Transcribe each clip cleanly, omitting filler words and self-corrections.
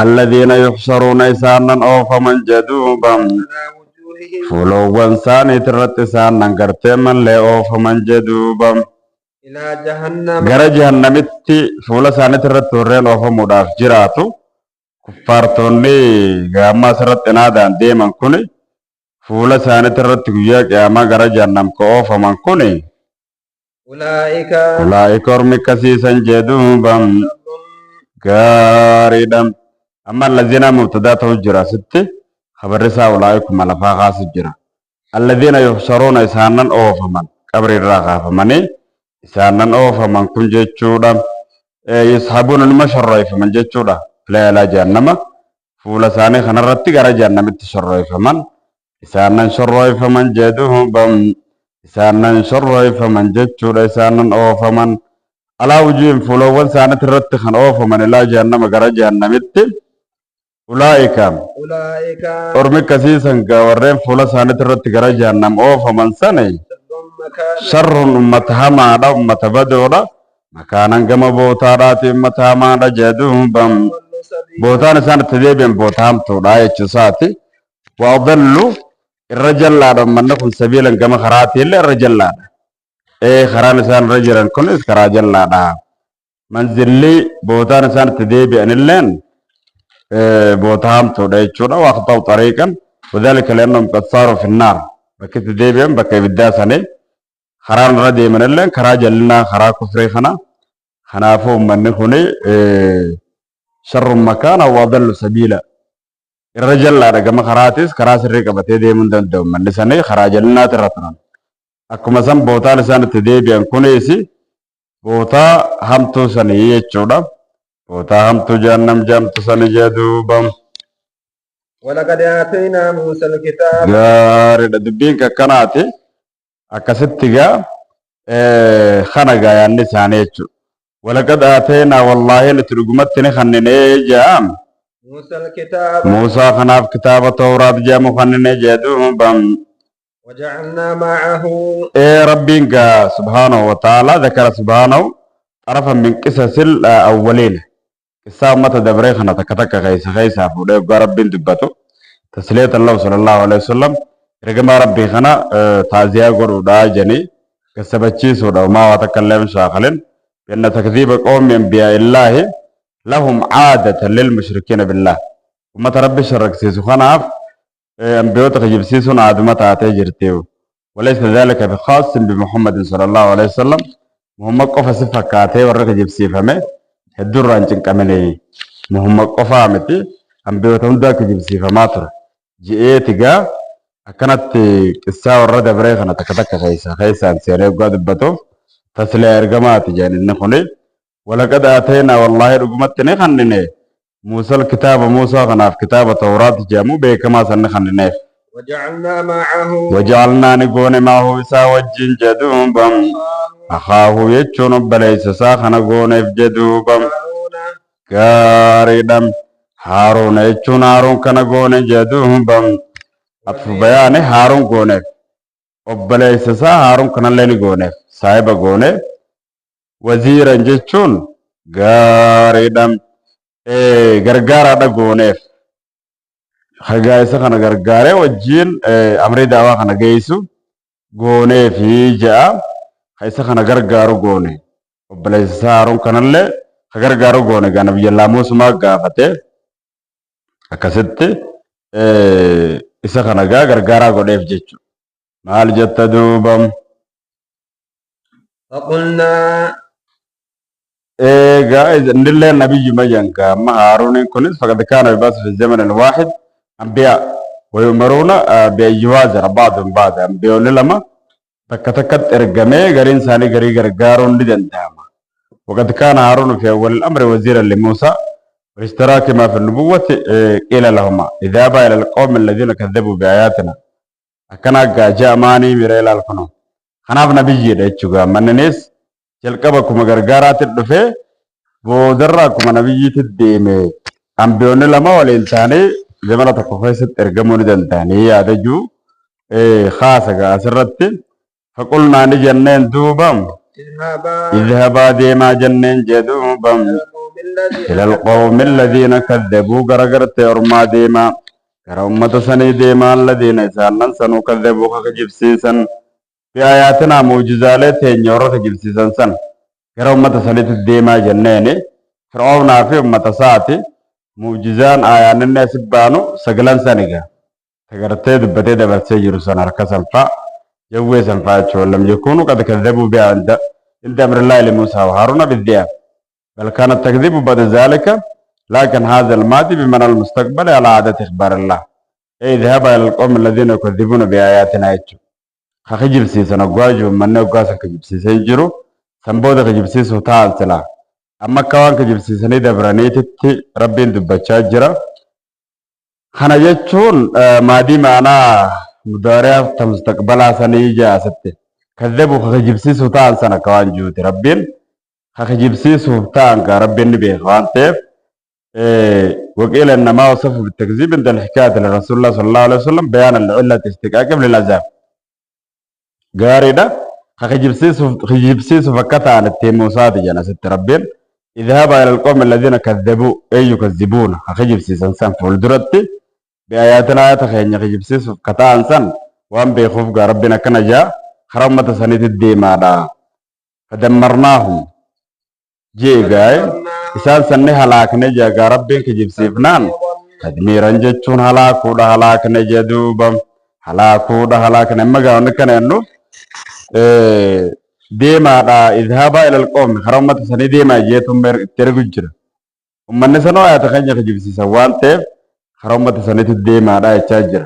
الذين يحشرون إسانا أو فمن جدوبا فلوان ساني ترت إسانا قرتما لأو فمن جدوبا إلى جهنم غرا جهنمتي فولا ساني ترت ورين أو فموداف جراتو كفارتوني غاما سرت نادان ديما كوني فولا ساني ترت قيا قياما غرا جهنم كأو فمن كوني أولئك أرمي كسيسا جدوبا غاريدم أما الذين مبتدا توجرا ستة خبر رسا أولئك ملفا خاص جرا الذين يحشرون إسانا أو فمن قبر الراغا فمني إسانا أو فمن كن جيتشودا يسحبون المشرع فمن جيتشودا لا إلى جهنم فولا ساني خنرتي غرا جهنم التشرع فمن إسانا شرع فمن جدوهم بم إسانا شرع فمن جيتشودا إسانا أو فمن على وجوه فلوان سانة الرتخن أو فمن لا جهنم غرا جهنم أولئك أرمي كسيسا كورين فولا سانة الرت غرا جهنم أو فمن سنة شر أمتها مادا أمت بدولا مكانا كما بوتارات أمتها مادا جدوهم بم بوتان سانة تديبين بوتام تولا يتشساتي وأضلوا الرجل لا من نكون سبيلا كما خراتي إلا الرجل لا خران سان رجلا كنس كراجل لا دا منزلي بوتان سان تديبي أن اللين بوتام تودا يتشودا واخطأوا طريقا وذلك لأنهم قد صاروا في النار بكت تديبيهم بكي بالداساني خران ردي من اللين كراجل لنا خرا كفري خنا فوم من نخوني شر مكان وأضل سبيلا الرجل لا دا كما خراتيس كراس الرقبة تدي من دندوم من لساني خراجل لنا ترطران akkuma san bootaan isaan itti deebi'an kunis bootaa hamtuu sanii jechuudha. Bootaa hamtuu jahannam jedhamtu sanii jedhuuba. ولقد آتينا موسى الكتاب gaariidha dubbiin akkanaati akkasitti gaa kana gaayanni isaanii jechuudha. ولقد آتينا والله nuti dhugumatti ni kanninee jedham موسى الكتاب Muusaa kanaaf kitaaba Tawraat jedhamu kanninee jedhuuba. وجعلنا معه ربي سبحانه وتعالى ذكر سبحانه طرفا من قصص الأولين قصة متى دبريخنا تكتك خيسا فوليو ربي دبتو تسلية الله صلى الله عليه وسلم رقم ربي خنا تازيا قرو دا جني كسبتشي سودا وما وتكلم شاخلين بأن تكذيب قوم أنبياء الله لهم عادة للمشركين بالله وما تربي شرك سيسو خناف أنبيوت خجب سيسون عادمة عتاجرتيو وليس ذلك بخاص بمحمد صلى الله عليه وسلم محمد قفا صفة كاتي ورق جب سيفمي الدر رانجن كمني محمد قفا عمتي أنبيوت هندا كجب سيفة ماتر جئتيغا أكنت قصة ورد بريخنا تكتك خيسا سيريو قاد بطو تسلي أرقمات جاني نخوني ولقد آتينا والله رقمتني خنني موسى الكتاب موسى خناف كتاب التوراة جامو بكما سنخننيف وجعلنا نقول معه إسا وجين جدوبا أخاه يجون بليس ساخن قون جدوبا كاردم هارون يجون هارون كان قون جدوبا أطف بياني هارون قون وبليس سا هارون كان لين قون سايب قون وزيرا جتون كاردم gargaara dha gooneef hagaayisa kana gargaaree wajjiin amrii daawaa kana geessu gooneefi ja'a isa kana gargaaru goone obboleessa Haaruun kanallee ka gargaaru goone gaa nabiyyi Muusaa gaafate akkasitti isa kana gaa gargaaraa godheef jechuudha. maal jetta duuba فقلنا ندل النبي مجنكا ما هارون كنس فقد كان يباس في الزمن الواحد أنبياء ويؤمرون بيجواز بعضهم بعض أنبياء لما تكتكت إرجمي غرين ساني غري غرغارون لدن داما وقد كان هارون في أول الأمر وزيرا لموسى واشتراك ما في النبوة قيل لهما اذهبا إلى القوم الذين كذبوا بآياتنا أكنا جاء ماني ميريل الفنون خناف نبي يدعي من نيس jalqaba kuma gargaaraatti dhufe boodarraa kuma nabiyyiitti deeme ambiyoonni lama waliin taanee zamana tokko keessatti ergamuu ni danda'anii yaada jiru haasa asirratti faqulnaa ni jenneen duuba idhabaa deemaa jenneen jee duuba إلى القوم الذين كذبوا غرغرت أرما ديما غرا أمة سني ديما الذين سالن سنو كذبوا كجبسيسا بآياتنا معجزات ينور كجبسيسا سن غرا أمة سني ديما جنين فرعون في أمة ساتي معجزان آيان الناس بانو سجلان سنيغا تغرتي دبتي دبرتي يرسل أركسل فا يوي سنفا لم يكونوا قد كذبوا بها عند أمر الله لموسى وهارون بالديان بل كان التكذيب بعد ذلك لكن هذا الماضي بمعنى المستقبل على عادة إخبار الله أي ذهب إلى القوم الذين يكذبون بآياتنا يجو خجب سيسن أقواجه من نقاسا كجب سيسن جرو سنبودا كجب سيسو تعال سلا أما كوان كجب سيسن إذا برانيتي ربين دبتشا جرا خنا يجون ماضي معنا مدارع مستقبل سنيجا ستة كذبوا خجب سيسو تعال سنة كوان جوت ربين خجبسيسو تانك ربي النبي خوانتيف وقيل إنما وصف بالتكذيب عند الحكاية لرسول الله صلى الله عليه وسلم بيانا لعلة استقاقم للعذاب قاردا خجبسيسو فكتا عن التيموسات جانا ست ربين اذهب إلى القوم الذين كذبوا أي يكذبون خجبسيسا سن فولدرتي بآياتنا آيات خيني خجبسيسو فكتا عن سن وان بيخوف ربنا كنجا خرمة سنة الديما فدمرناهم جيغاي إسان سنة هلاكنا جاغا ربين كجبسيفنان تدميران جتشون هلاكنا جدوبا هلاكنا مغا ونكنا انو ديما دا اذهابا إلى القوم خرمت سنة ديما جيتم ترغو جرا ومن سنو آيات خنجا كجبسيسا وان تيف خرمت سنة ديما دا يتشاجر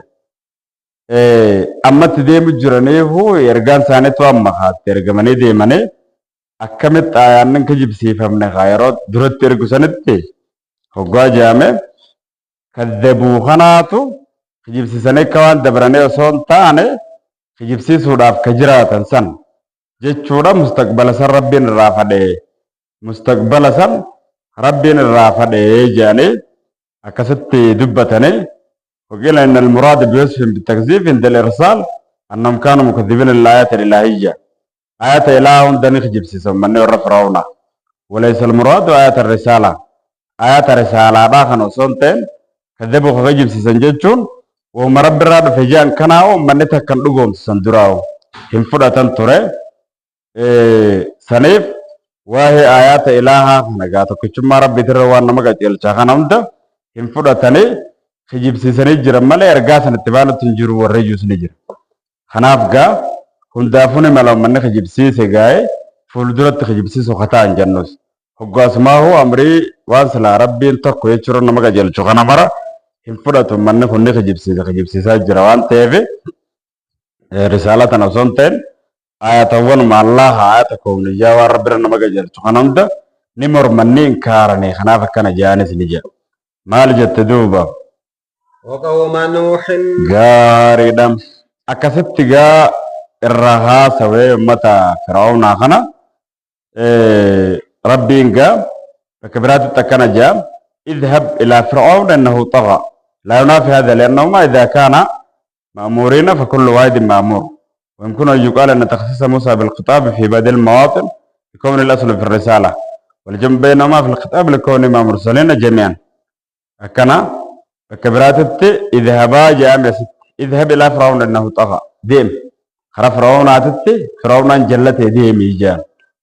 أما تديم جرانيهو يرغان سانتو أما خات ترغماني ديماني akkamitti ayyaannin kijibsiifamne yeroo duratti ergu sanitti hoggaa jaame kaddabuu kanaatu kijibsiisanii akka waan dabranii osoo hin taane kijibsiisuudhaaf ka jiraatan san jechuudha mustaqbala san rabbiin irraa fadhee mustaqbala san rabbiin irraa fadhee jedhanii akkasitti dubbatanii وقيل إن المراد بوصف بالتكذيب عند الإرسال أنهم كانوا مكذبين للآيات الإلهية آيات إله دني خجبسيسا من فرعون وليس المراد آيات الرسالة آيات الرسالة باخن وصنتين كذبوا خجبسيسا جتشون وهم رب الراد فجان كناو من نتكن لغون سندراو هم فرطة ترى سنيف وهي آيات إله نغاتو كچما رب تروان نمغا جلچا خنمدا هم فرطة خجبسيسا نجر مالي ارغاسا نتبالو تنجرو ورجوس نجر خنافقا hundaafuni malaw manne khajibsiise gaay fulduratti khajibsiisu khataan jannus hoggaasmaahu amrii waan sala rabbiin tokko jechuun nama qajeelchu kana mara hin fudhatu manne kunni khajibsiisaa jira waan ta'eef risaalatan osoo hin ta'in ayatawwan maallaha ayata kowniyyaa waan rabbira nama qajeelchu kana hunda ni mormanni inkaaranii kanaaf akkana jaanis ni jedha maal jette duuba وقوم نوح gaariidha akkasitti gaa الرها سوي متى فرعون خنا ربينجا فكبرات التكنا جام اذهب إلى فرعون إنه طغى لا ينافي هذا لأنهما إذا كان مأمورين فكل واحد مأمور ويمكن أن يقال أن تخصيص موسى بالخطاب في بدل المواطن يكون الأصل في الرسالة والجمع بينهما في الخطاب لكونهما مرسلين جميعا أكنا فكبرات اذهبا جام اذهب إلى فرعون إنه طغى ديم خرا فرعون آتتي فرعون جلت ديمي جان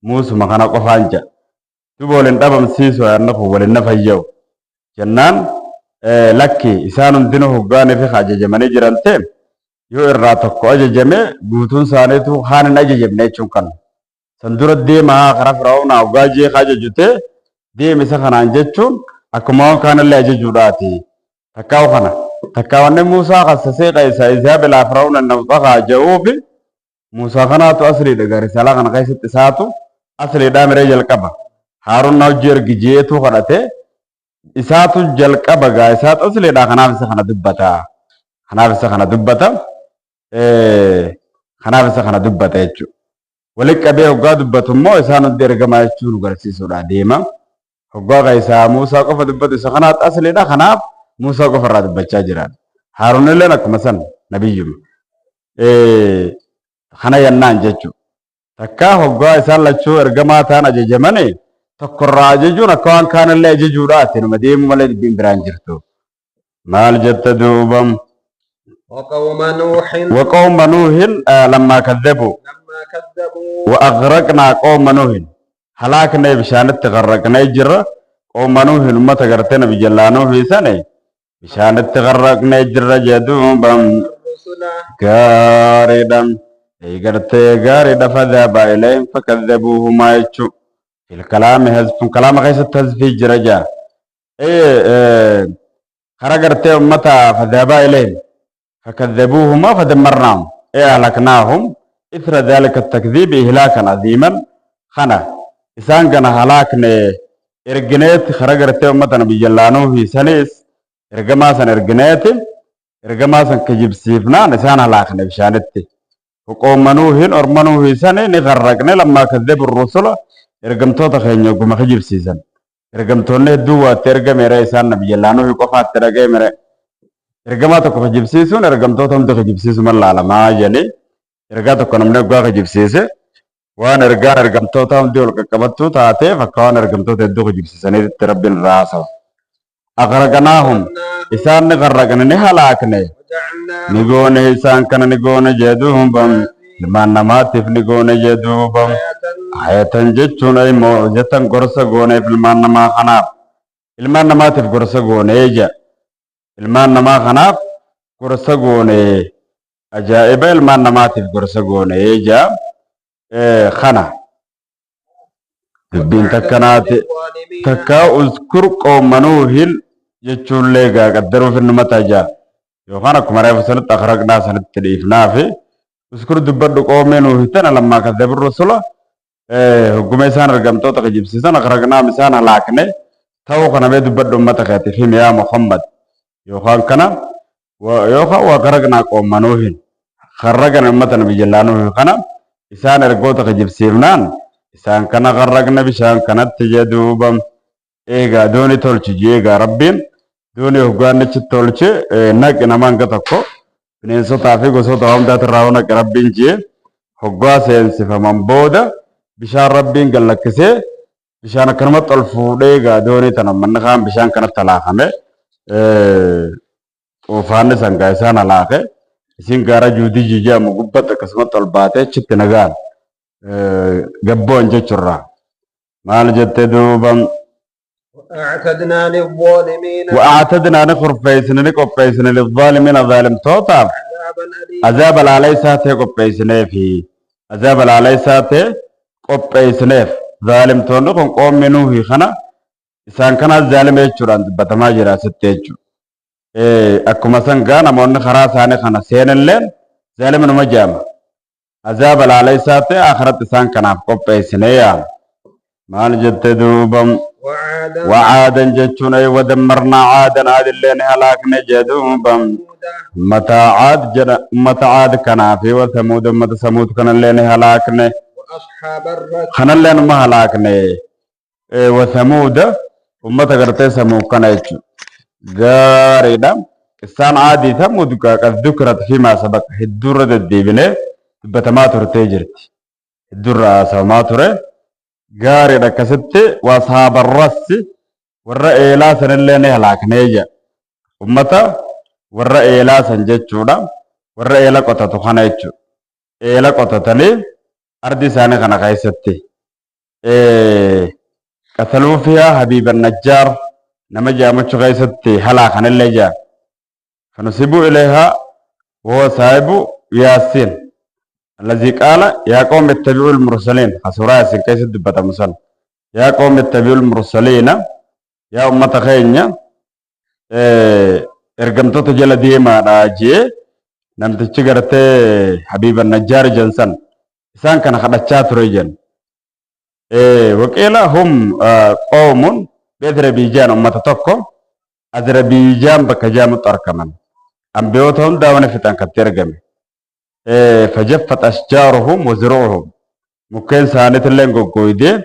موسى مخانا قفانجا تبولن دبم سيسو أنه ولن نفيو جنان لكي إسان دينه هقاني في خاجة جماني جرانتين يو إراتكو أجا جمي بوتون سانيتو خان أجا جمني چونكن سندورة ديما خرا فرعون أوغاجي خاجة جوتي ديمي سخنان جچون أكماو كان اللي أجا جوراتي تكاو خنا تكاوان موسى خصصي قيسا إذهاب إلى فرعون أنه طغى جووبي موسى خناتو أصلي دغا رسالة خنا قيسة إساتو أصلي دام رجل كبا هارون نوجير جيتو خناتي إساتو جل كبا غا إسات أصلي دا خنافس خنا دبتا خنافس خنا دبتا يجو ولك أبي هقا دبتو مو إسانو ديرغما يجو نغرسيسو دا ديما هقا غيسا موسى قفا دبتو سخنات أصلي دا خناف موسى قفا را دبتا جران هارون اللي نك مسن نبيهم خنا ينان جچو takka hoggaa isaan lachuu ergamaa ta'an ajajamanii تقرأ ججونا كان كان اللي ججورات مديم ولا بين برانجرتو مال جتدوبم وقوم نوح وقوم نوح لما كذبوا لما كذبوا وأغرقنا قوم نوح هلاكنا بشانت غرقنا جرة قوم نوح ما تغرتنا بجلانو في سنة بشانت غرقنا جرة جدوبم الرسل غاردا غرتي غاردا فذهب إليهم فكذبوه ما يشو في الكلام حذف كلام غير تزفي جرجا خرجت أمتا فذهب إليهم فكذبوهما فدمرناهم أهلكناهم إثر ذلك التكذيب إهلاكا عظيما خنا إسان كان هلاكنا إرجنيت خرجت أمتا بجلانو في سنيس إرجماسا إرجنيت إرجماسا كجيب سيفنا نسان هلاكنا بشانتي وقوم نوح أرمنو في سنة نغرقنا لما كذب الرسل إرجمتو تخينيو كما كجيب سيزن إرجمتوني دوا ترجم إريسان نبي جلانو في قفات ترجم ergamaa tokko hojjibsiisuun ergamtoota hundi hojjibsiisu mallaa maa jedhee ergaa tokko namni oggaa hojjibsiise waan ergaan ergamtoota hundi ol qaqqabattuu taateef akka waan ergamtoota hedduu hojjibsiisaniitti rabbiin irraa haasawa. Agharaqnaahum isaan ni garraqne ni halaakne ni goone isaan kana ni goone jedhuubam ilmaan namaatiif ni goone jedhuubam ayatan jechuun ay moojatan gorsa gooneef ilmaan namaa kanaaf ilmaan namaatiif gorsa goonee jedha. ilmaan namaa kanaaf gorsa goone ajaa'iba ilmaan namaatiif gorsa goone jaa kana dubbiin takkanaati takkaa uskur qoomanuuhin jechuullee gaa qaddaruuf inni mataa jaa yookaan akkuma reefu sanitti akhraqnaa sanitti dhiifnaafi uskur dubbadhu qoomenuuhi tana lammaa kaddabi rusula hogguma isaan argamtoota kijibsiisan akhraqnaam isaan halaakne ta'uu kana mee dubbadhu ummata keetiif himi yaa Muhammad yookaan kana yookaan waqaraqnaa qoomanuuhin kharraqan ummata nabi jallaanuuhi kana isaan ergoota kijibsiifnaan isaan kana kharraqna bishaan kanatti jedhuubam eegaa dooni tolchi jeegaa rabbiin dooni hoggaannichi tolche naqi namaan ga tokko bineensotaa fi gosoota hundaati irraa naqi rabbiin jee hoggaa seensifaman booda bishaan rabbiin gallakkisee bishaan akkanumatti ol fuudhee eegaa doonii tana manni kaan bishaan kanatti halaakame xuufaanni sangaa isaan halaake isin gaara juudii jijaamu gubbatti akkasumatti ol baatee achitti nagaan gabboon jechuurraa maal jettee duubam وأعتدنا للظالمين وأعتدنا نخرفيسن نقبيسن للظالمين ظالم توطاب عذابا أليما عذاب العلي ساتي قبيسن في عذاب العلي ساتي قبيسن ظالم تونكم قوم منوه خنا إسان كان الظالم يجران بتما جرا ستيجو أكما سنغا نمون خراساني خنا سينن ظالم نمجام عذاب العلي ساتي آخرت إسان كان قبيسن يا مال جت دوبم وعادا جتشون أي ودمرنا عادا عاد اللي هلاكنا جدوبم متى عاد كنا في وثمود متى ثمود كنا اللي هلاكنا وأصحاب الرس خنا اللي ما هلاكنا وثمود ومتى قرتي ثمود كنا يجو غاريدا إنسان عادي ثمود قد ذكرت فيما سبق الدرة الديبنة بتماتر تجرت الدرة سماتر غاري دكستي واصحاب الرس والرئيلا سنلين هلاكنيجا امتا والرئيلا سنجچودا والرئيلا قطتو خنايچو ايلا قطتني ارضي ساني خنا خايستي قتلوا فيها حبيب النجار نما جامچو خايستي هلاكن الليجا فنسبوا اليها وهو صاحب ياسين الذي قال يا قوم اتبعوا المرسلين حسورة سنكيس دبتا مسل يا قوم اتبعوا المرسلين يا أمة خينيا ارقمتو تجل ديما راجي نمت تشغرت حبيب النجار جنسان إسان كان خدشات رجل وكيلا هم قوم بأذربيجان أمة تقو أذربيجان بكجام تركمن أنبيوتهم داون فتان كترقمي فجفت أشجارهم وزروعهم مكين سانت اللين قويدين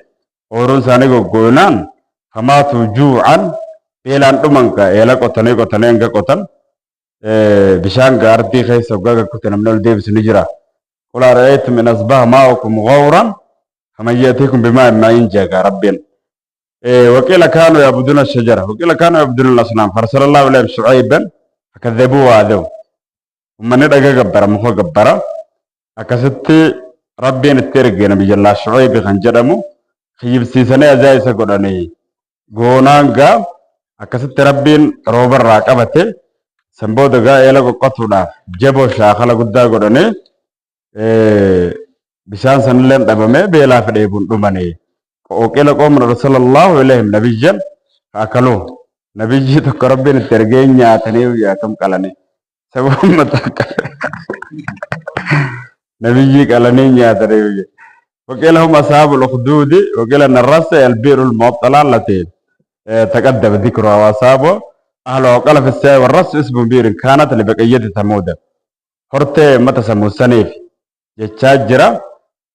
ورون ساني قوينان فماتوا جوعا بيلان دمانكا إلا قطني انقا قطن بشان قاردي خيس وقاقا كتن من الديبس نجرا قل رأيتم من أصبح ماؤكم غورا فمن يأتيكم بماء ما ينجاك ربين وقيل كانوا يعبدون الشجرة وقيل كانوا يعبدون الأصنام فأرسل الله إليهم شعيبا فكذبوه هذا ومن ندقى قبرة مخو قبرة أكست ربي نترق نبي الله شعيب خنجرمو خيب سيساني أزاي سقراني قونانقا أكست ربي روبر راقبته سنبودقا إلا قطونا جبو شاخلا قدا قراني بشان سنلم دبمي بيلا فديبون دماني وقيل قوم رسول الله إليهم نبيجا أكلوه نبيجي تقربين الترقين ياتني وياتم قلني سبهم متاك نبيجي قلني ياتني وقيل هم أصحاب الأخدود وقيل أن الرأس البير المبطلة التي تقدم ذكرها وأصحابه أهل وقال في الساعة والرأس اسم بير كانت لبقية ثمود هرت متى سمو سنيف يتشاجرا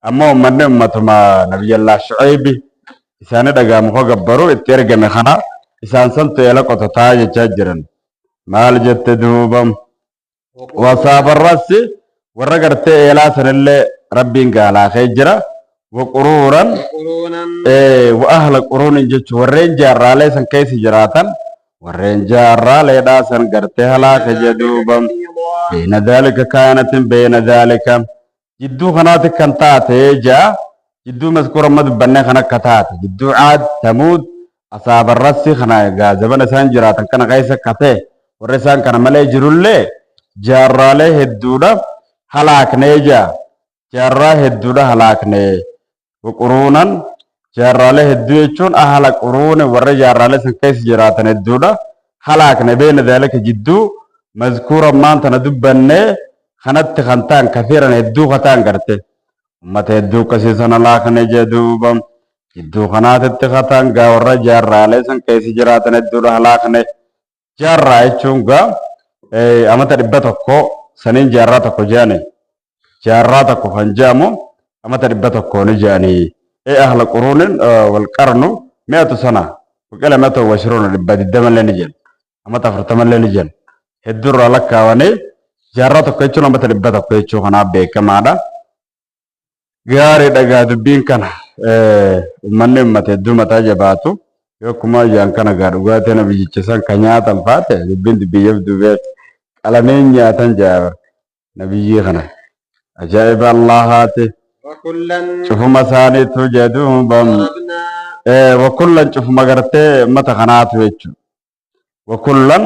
أما من أمتما نبي الله شعيب إسان دقا مخو قبرو اترق مخنا إسان سنتو يلقو تتاج يتشاجرا مال جت دوبم وصاب الرأس ورقرت إلا سن اللي ربين قال خيجرا وقرورا وأهل قرون جتش ورين جارة ليسن كيس جراتا ورين جارة ليدا سن قرتها لا خجدوبم بين ذلك كانت بين ذلك جدو خنات كنتات جا جدو مذكور مد بني خنا كتات جدو عاد ثمود أصاب الرأس خنا زبن سان جراتا كان غيس كته ورسان كان ملي جرولة جارة له الدودة هلاك نيجا جارة الدودة هلاك ني وقرونا جارة له الدويتشون أهل قرون ور جارة له سنكيس جراتا الدودة هلاك بين ذلك جدو مذكور ما أنت ندبني خنت خنتان كثيرا الدو خطان قرته متى الدو كسيسنا لاك نجدوبم الدو خنات التخطان قاور جارة له سنكيس جراتا الدودة هلاك ني جارة يتشونغا أما تربتكو سنين جاراتكو جاني جاراتكو خنجامو أما تربتكو نجاني أهل قرون والقرن 100 سنة وقال 120 رباد الدم لنجن أما تفرتمن لنجن الدر لك واني جاراتكو يتشون أما تربتكو يتشون خنا بيك مادا غاري دقا دبين كان من متى دوما تاجباتو يوكما جان كان غار وغاتنا بيجيسان كنياتا فاتح دبين دبيب دبيت قلمين ياتن جاب نبي خنا عجائب الله هاته وكلا شوف مساني توجدون بم وكلا شوف مغرتي متى خنات ويتشو وكلا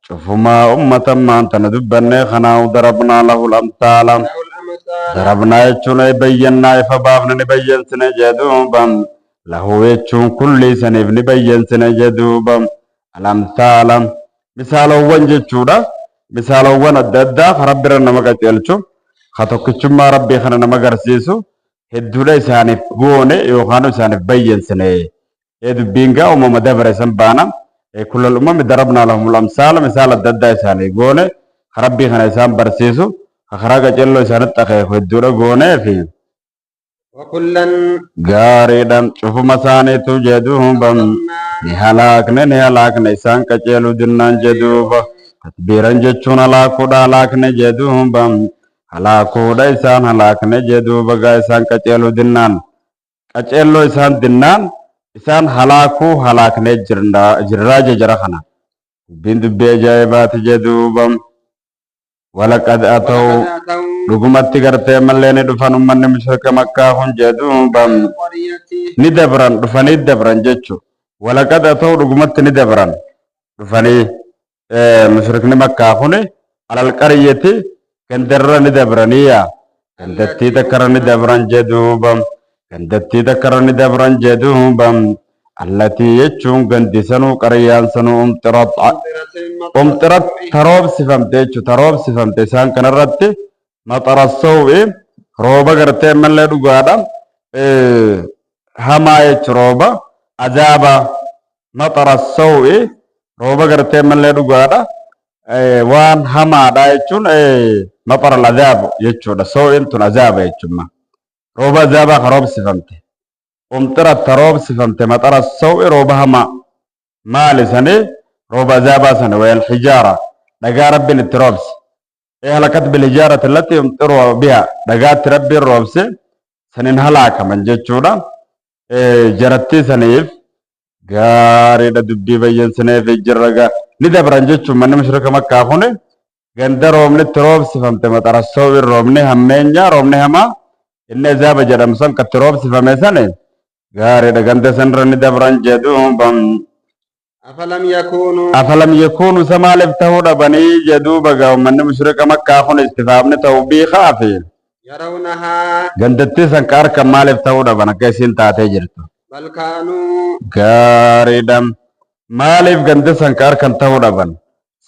شوف ما أمة ما أنت ندبني خنا وضربنا له الأمثال له الأمثال ضربنا يتشون بينا فبابنا نبين سنجدون بم له يتشون كل سنة نبين سنجدون بم الأمثال مثال وانجتشودا مثالوwan adda addaa rabbi irra nama qajeelchu ka tokkichummaa rabbii kana nama agarsiisu hedduudha isaaniif goone yookaan isaaniif bayyansine dubbiin gaa uumama dabare san baana kullal uumami darabnaa lahumul amsaala misaala adda addaa isaanii goone ka rabbii kana isaan barsiisu ka karaa qajeelloo isaanitti akeeku hedduudha goonee fi وكلا gaariidhaan cufuma isaaniitu jedhuubam ni halaakne isaan qajeeluu dinnaan jedhuuba تدبيران جتشون هلاكودا هلاكنا جدوهم بام هلاكودا إسان هلاكنا جدو بغا إسان كچلو دنان كچلو إسان دنان إسان هلاكو هلاكنا جراج جرخنا بند بيجايبات جدو بام ولقد أتوا رغمت غرتي ملين دفن من مشرك مكة هن جدو بام ندبران دفن ندبران جتشو ولقد أتوا رغمت ندبران دفني مشركني مكة هنا على القرية كندرة ندبرانية كندتي تكرر ندبران جدوبم كندتي تكرر ندبران جدوبم التي يجون كندسنو قريان سنو امطرت تروب سفمت سان كنرت مطر السوء روبا غرتي من لا دغادا هما يچروبا عذابا مطر السوء روبا غرتي من لا دغادا وان هما دا يچون مطر العذاب يچو دا سوء انتن عذاب يچما روبا عذابا خروب سفمت امطرت تروب سفمت مطر السوء روبا هما مال سنه روبا عذابا سنه والحجاره دغا رب التروبس هلكت بالحجاره التي يمطروا بها دغا ربي الروبس سنن هلاك من جچودا جرتي سنيف gaariidha dubbii bayyansinee fi jirraga ni dabran jechuun manni mushrika makkaa kuni ganda roobnitti roobsifamte maxarassoo roobni hammeenyaa roobni hamaa inni azaaba jedhamu san qatti roobsifame sane gaariidha ganda sanirra ni dabran jedhuubam afalam yakuunu isa maaliif ta'uu dhabanii jedhuuba gaa manni mushrika makkaa kun istifaamni ta'uu biikaa fi gandattii san ka harkan maaliif ta'uu dhaban akka isiin taatee jirtu gaariidha maaliif ganda san ka harkan ta'uu dhaban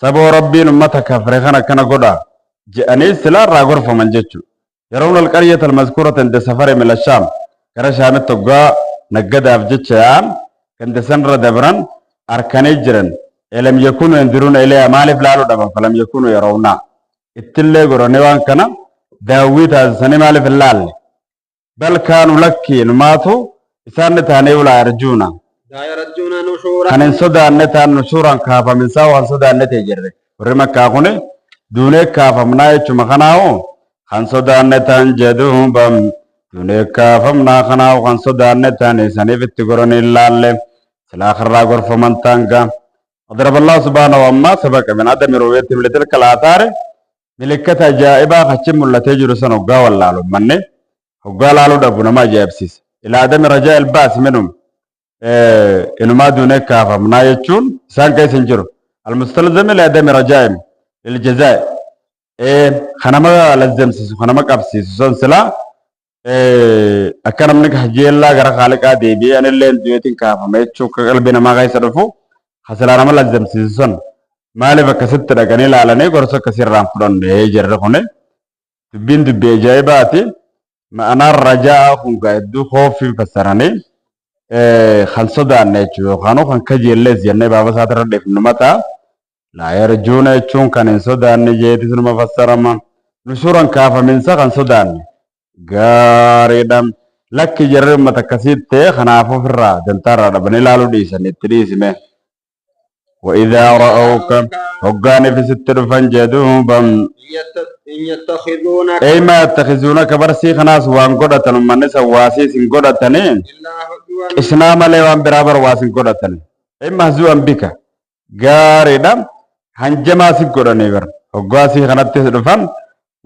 saboo rabbiin ummata kafre kan akkana godha jedhanii silaarraa gorfaman jechuudha yeroon alqaryata almazkuurata inda safari min ashaam gara shaamitti hoggaa naggadaaf jecha yaa'an ganda sanirra dabran arkanii jiran lam yakunu yandiruuna ilayha maaliif laaluu dhaban falam yakunu yarawna ittillee godhanii waan kana daawwii taasisanii maaliif hin laalle bal kaanu lakkiin maatu isaan taanee ulaa arjuuna kan hin sodaanne taan nushuuraan kaafaminsaa waan sodaanne ta'e jirre warri makkaa kuni duunee kaafamnaa jechuma kanaahu kan sodaanne taan jedhuubam duunee kaafamnaa kanaahu kan sodaanne taan isaniif itti godhanii hin laalle silaakarraa gorfaman taanga أضرب الله سبحانه وما سبق من عدم رؤيتهم لتلك الآثار ملكة جائبة خشم الله تجر سنة وقا والله مني وقا لالو دبنا ما جايب سيس إلى عدم رجاء الباس منهم إنه ما دونك كافة منا يتشون سان كيس انجرو المستلزم إلى عدم رجائهم للجزاء خنما لزم سيس خنما كاب سيس سن سلا أكرم منك حجي الله غير خالق عادي بي أنا اللي دويتين كافة ما يتشو قلبنا ما غاي سرفو خسرانما لازم سيسون مالي بكسرت ركني لالني قرصة كسر رامفرون بيجر خونه تبين تبيجاي باتي ما أنا الرجاء خون قاعد خوف في فسراني خلصة دانة شو خانو خان كجيل لز يعني بابا ساتر دف نمتا لا يرجون يشون كان إنسو دانة جيت سنما فسرما نشورن كافة من سا خلصة دانة غاريدم لك جرم متكسيت تي خنافو فرا دنتارا ربني لالو ديسان التريس مه وإذا رأوك وقاني في ستر فانجدوبا أي ما يتخذونك برسي خناس وان قدة من نسا واسيس قدة إسلام ليوان برابر واسين قدة أي مهزوان بك غاري دم هنجما سيقدة نيبر وقاسي خنات تسرفان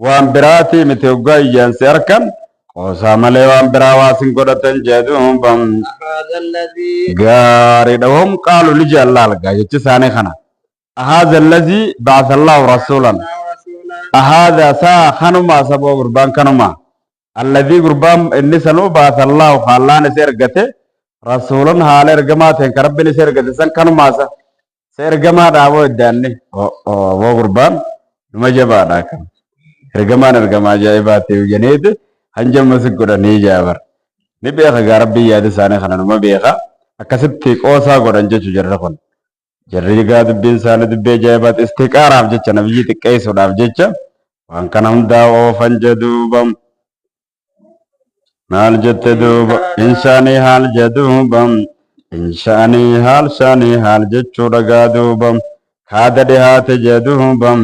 وان براتي متوقع ينسي أركن وسام ليوان براواسين قدة جدوبا غاري دوم قالوا لجي الله لقا يتساني خنا هذا الذي بعث الله رسولا هذا سا خنما سبو قربان كنما الذي قربان النسانو بعث الله خالان سيرغته رسولا حال ارغمات كربني سيرغته سن كنما سيرغما داو داني او قربان مجبا داكم ارغمان ارغما جايباتي جنيد هنجم مسكودا ني جابر ni beeka gaa rabbii yaada isaanii kana numa beeka akkasitti qoosaa godhan jechu jarra kun jarri gaa dubbiin isaanii dubbii ajaa'ibaat istiqaaraaf jecha nabiyyi xiqqeessuudhaaf jecha waan kana hundaa oofan jedhuubam maal jette duuba inshaanii haal jedhuubam inshaanii haal jechuudha gaa duubam kaada dhihaate jedhuubam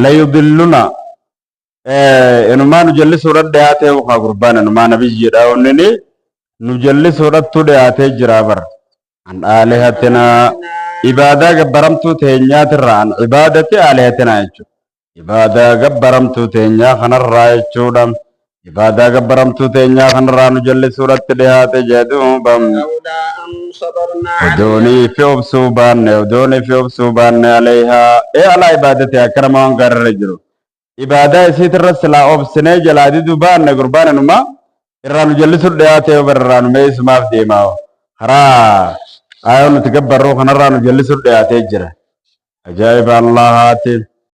layudilluna enumaa nu jallisuudha dhiyaatee ukaa gurbaan enumaa nabiyyiidha onnini nu jallisuudhattu dhiyaatee jira bar an aalihatinaa ibaadaa gabbaramtuu teenyaatirraa an ibaadati aalihatinaa jechuudha ibaadaa gabbaramtuu teenyaa kanarraa jechuudha ibaadaa gabbaramtuu teenyaa kanarraa nu jallisuudhatti dhiyaate jedhuubam odoonii fi obsuu baanne aleehaa alaa ibaadati akkanama waan gaararra jiru ibadaa isiit irra silaa obsinee jalaa diduu baanne gurbaan enuma irraa nu jallisu dhiyaatee irraa nu meesumaaf deemaa karaa aayoo nuti gabbarruu kanarraa nu jallisu dhiyaatee jira ajaa'iba allahaati